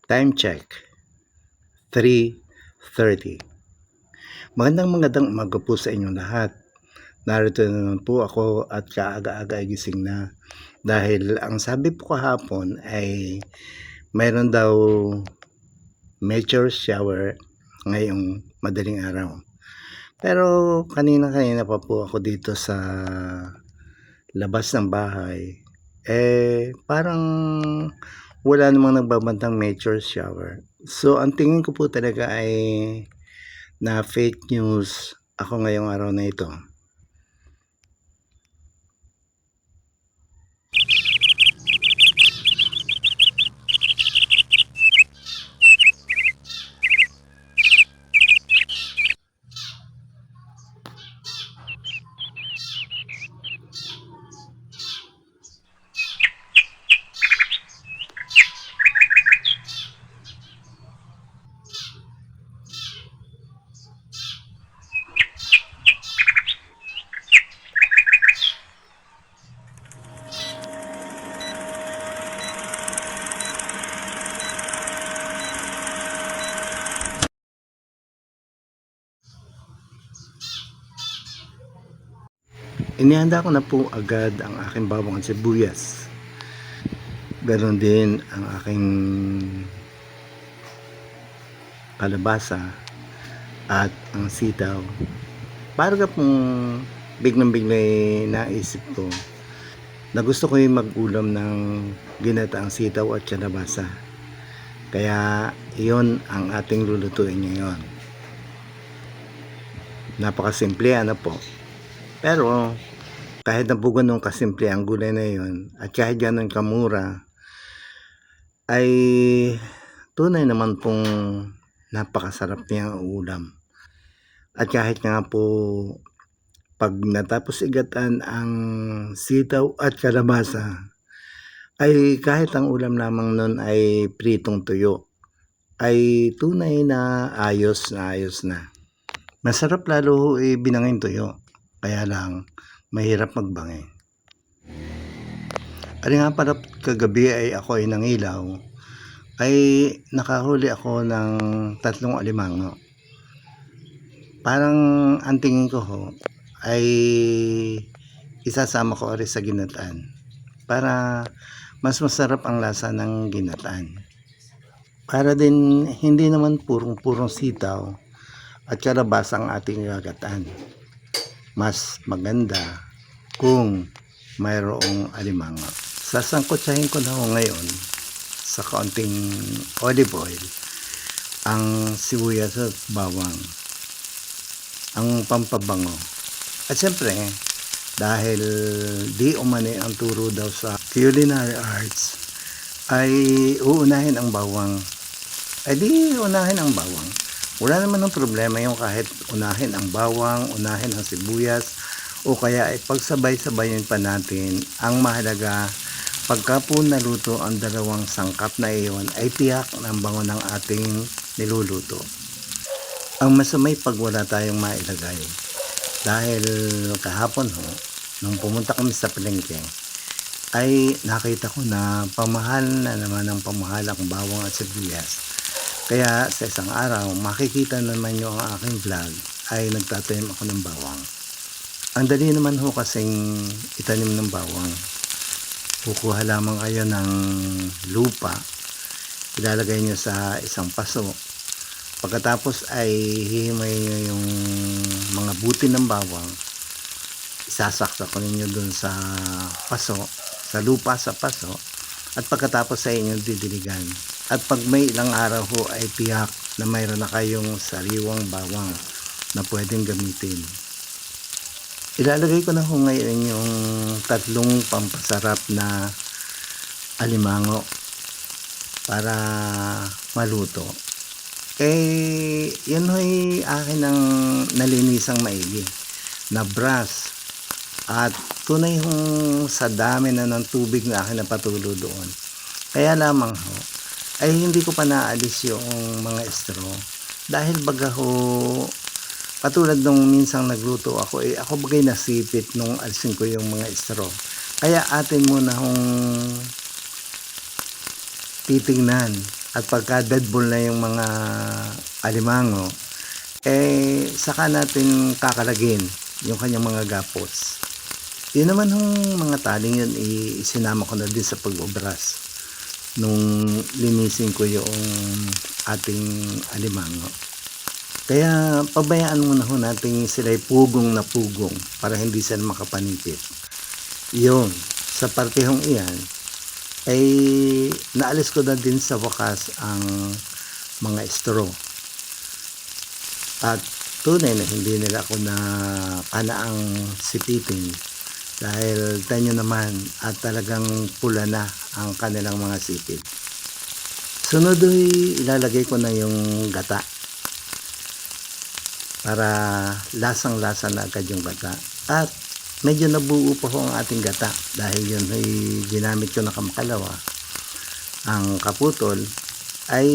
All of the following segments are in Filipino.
Time check, 3:30. Magandang umaga po sa inyong lahat. Narito na naman po ako at kaaga-aga ay gising na. Dahil ang sabi po kahapon ay mayroon daw meteor shower ngayong madaling araw. Pero kanina pa po ako dito sa labas ng bahay. Parang wala namang nagbabantang meteor shower. So ang tingin ko po talaga ay na fake news ako ngayong araw na ito. Inihanda ko na po agad ang aking bawang at sibuyas. Ganon din ang aking kalabasa at ang sitaw. Para ka pong biglang-biglang naisip ko na gusto ko yung mag-ulam ng ginataang sitaw at kalabasa. Kaya iyon ang ating lulutuin ngayon. Napakasimple ano po. Pero kahit na po ganun kasimple ang gulay na yun at kahit ganun kamura, ay tunay naman pong napakasarap niyang ulam. At kahit nga po pag natapos igatan ang sitaw at kalabasa, ay kahit ang ulam lamang nun ay pritong tuyo, ay tunay na ayos na. Masarap lalo binangin tuyo, kaya lang mahirap magbangi. Ari nga pala kagabi ay ako ay nangilaw, ay nakahuli ako ng 3 alimango. Parang ang tingin ko ho ay isasama ko rin sa ginataan para mas masarap ang lasa ng ginataan. Para din hindi naman purong sitaw at kalabasa ang ating gagataan. Mas maganda kung mayroong alimango. Sasangkotsahin ko na ho ngayon sa kaunting olive oil ang sibuyas at bawang, ang pampabango. At siyempre, dahil di umani ang turo daw sa culinary arts, ay uunahin ang bawang. Ay di unahin ang bawang. Wala naman ng problema yung kahit unahin ang bawang, unahin ang sibuyas, o kaya ay pagsabay-sabayin pa natin. Ang mahalaga, pagka po naluto ang dalawang sangkap na iyon, ay tiyak ng bango ng ating niluluto. Ang masamay pag wala tayong mailagay. Dahil kahapon ho, nung pumunta kami sa palengke, ay nakita ko na pamahal na naman ang pamahal ang bawang at sibuyas. Kaya sa isang araw, makikita naman nyo ang aking vlog, ay nagtatanim ako ng bawang. Ang dali naman ho kasing itanim ng bawang. Kukuha lamang kayo ng lupa, ilalagay nyo sa isang paso. Pagkatapos ay hihimay nyo yung mga buti ng bawang, isasaksak ko ninyo dun sa paso, sa lupa sa paso, at pagkatapos sa inyo didiligan. At pag may ilang araw ho ay tiyak na mayroon na kayong sariwang bawang na pwedeng gamitin. Ilalagay ko na ho ngayon yung 3 pampasarap na alimango para maluto. Yun ho'y akin ang nalinisang maigi na brush at tunay hong sa dami na ng tubig na akin napatulo doon. Kaya lamang ho, ay hindi ko pa naalis yung mga straw dahil baga ho, katulad nung minsang nagluto ako, ako bagay nasipit nung alisin ko yung mga straw. Kaya atin muna hong titingnan At pagka dead ball na yung mga alimango, saka natin kakalagin yung kanyang mga gapos. Yun naman yung mga taling yun, isinama ko na din sa pag-obras nung linisin ko yung ating alimango. Kaya pabayaan muna ho natin sila'y pugong na pugong para hindi sila makapanipit. Yun, sa partehong iyan, ay naalis ko na din sa wakas ang mga straw. At tunay na hindi nila ako na kanaang sipitin dahil tanyo naman at talagang pula na ang kanilang mga sipit. Sunod ay ilalagay ko na yung gata para lasang-lasa na agad yung gata. At medyo nabuo pa ho ang ating gata dahil yun ay ginamit ko na kamakalawa. Ang kaputol ay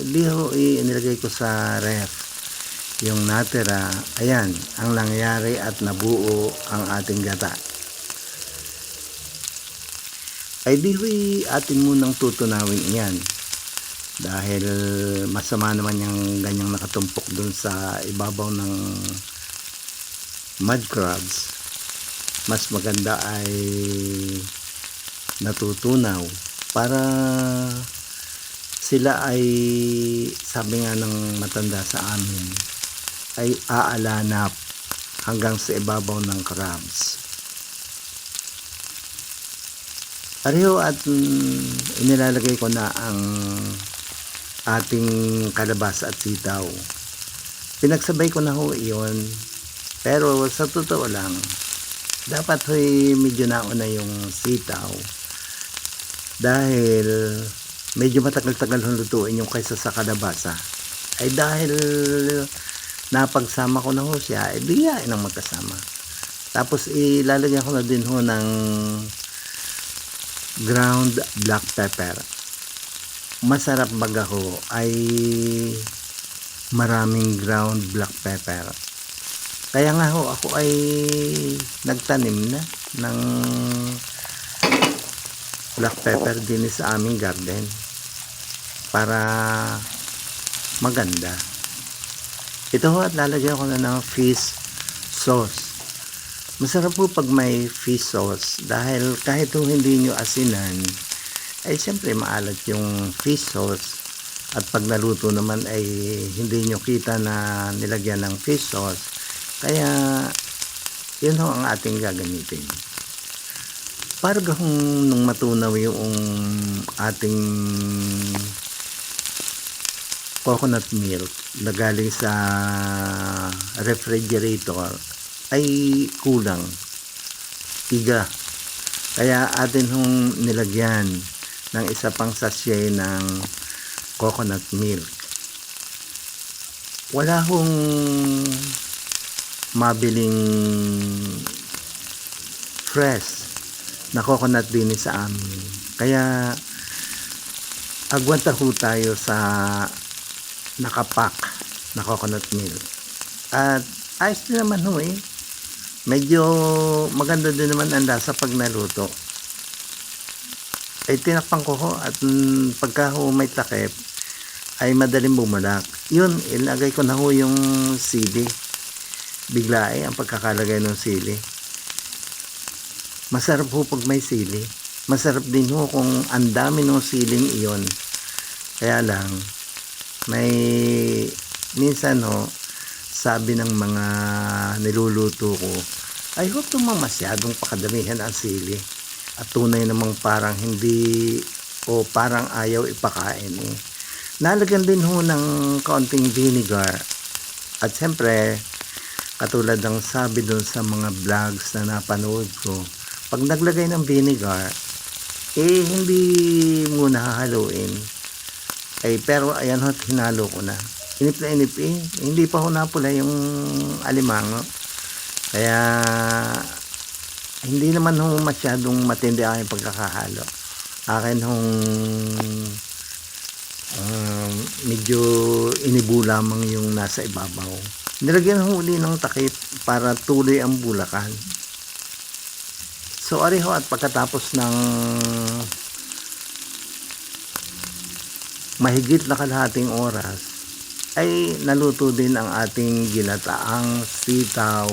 liho inilagay ko sa ref. Yung natira, ayan ang nangyari at nabuo ang ating gata. Ay dihoy atin munang tutunawin iyan dahil masama naman yung ganyang nakatumpok dun sa ibabaw ng mud crabs. Mas maganda ay natutunaw para sila ay, sabi nga ng matanda sa amin, ay aalanap hanggang sa ibabaw ng crabs. Pareho at inilalagay ko na ang ating kalabasa at sitaw. Pinagsabay ko na ho iyon, pero sa totoo lang dapat ho'y medyo nauna yung sitaw dahil medyo matagal-tagal lutuin yung kaysa sa kalabasa. Ay dahil napagsama ko na ho siya, biyain ng magkasama. Tapos ilalagyan ko na din ho ng ground black pepper. Masarap baga ho ay maraming ground black pepper. Kaya nga ho ako ay nagtanim na ng black pepper din sa aming garden para maganda. Ito ho at lalagyan ko na ng fish sauce. Masarap po pag may fish sauce dahil kahit ho hindi nyo asinan ay siyempre maalat yung fish sauce at pag naluto naman ay hindi nyo kita na nilagyan ng fish sauce. Kaya yun ho ang ating gagamitin. Para kung nung matunaw yung ating coconut milk na galing sa refrigerator ay kulang, tiga. Kaya atin hong nilagyan ng isa pang sachet ng coconut milk. Wala hong mabiling fresh na coconut din sa amin. Kaya agwanta ho tayo sa nakapack na coconut milk. At ayos din naman ho eh. Medyo maganda din naman ang lasa pag naluto. Ay tinakpan ko ho at pagka ho may takip ay madaling bumulak. Yun, ilagay ko na ho yung sili. Bigla ang pagkakalagay ng sili. Masarap ho pag may sili. Masarap din ho kung ang dami ng siling iyon. Kaya lang may minsan ho sabi ng mga niluluto ko ay huwag naman masyadong pakadamihan ang sili at tunay namang parang hindi o parang ayaw ipakain eh. Nalagyan din ho ng kaunting vinegar at siyempre katulad ng sabi doon sa mga vlogs na napanood ko, pag naglagay ng vinegar hindi muna hahaluin. Pero ayan ho, hinalo ko na. Inip na inip hindi pa ho napula yung alimango. Kaya hindi naman ho masyadong matindi ang pagkakahalo. Akin hong medyo inibo lamang yung nasa ibabaw. Nilagyan ho uli ng takip para tuloy ang bulakan. So ari ho at pagkatapos ng mahigit na kalahating oras ay naluto din ang ating ginataang sitaw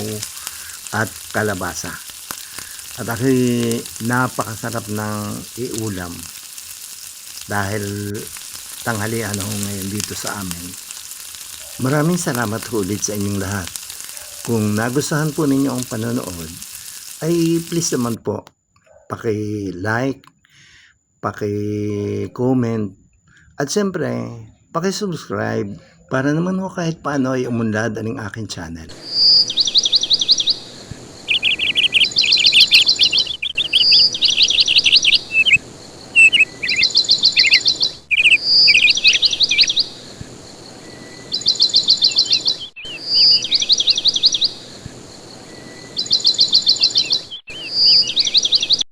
at kalabasa. At ako'y napakasarap ng iulam dahil tanghalian ako ngayon dito sa amin. Maraming salamat ulit sa inyong lahat. Kung nagustuhan po ninyo ang panonood, ay please naman po, paki-like, paki-comment, at siyempre, paki-subscribe para naman ho kahit paano ay umunlad ang aking channel.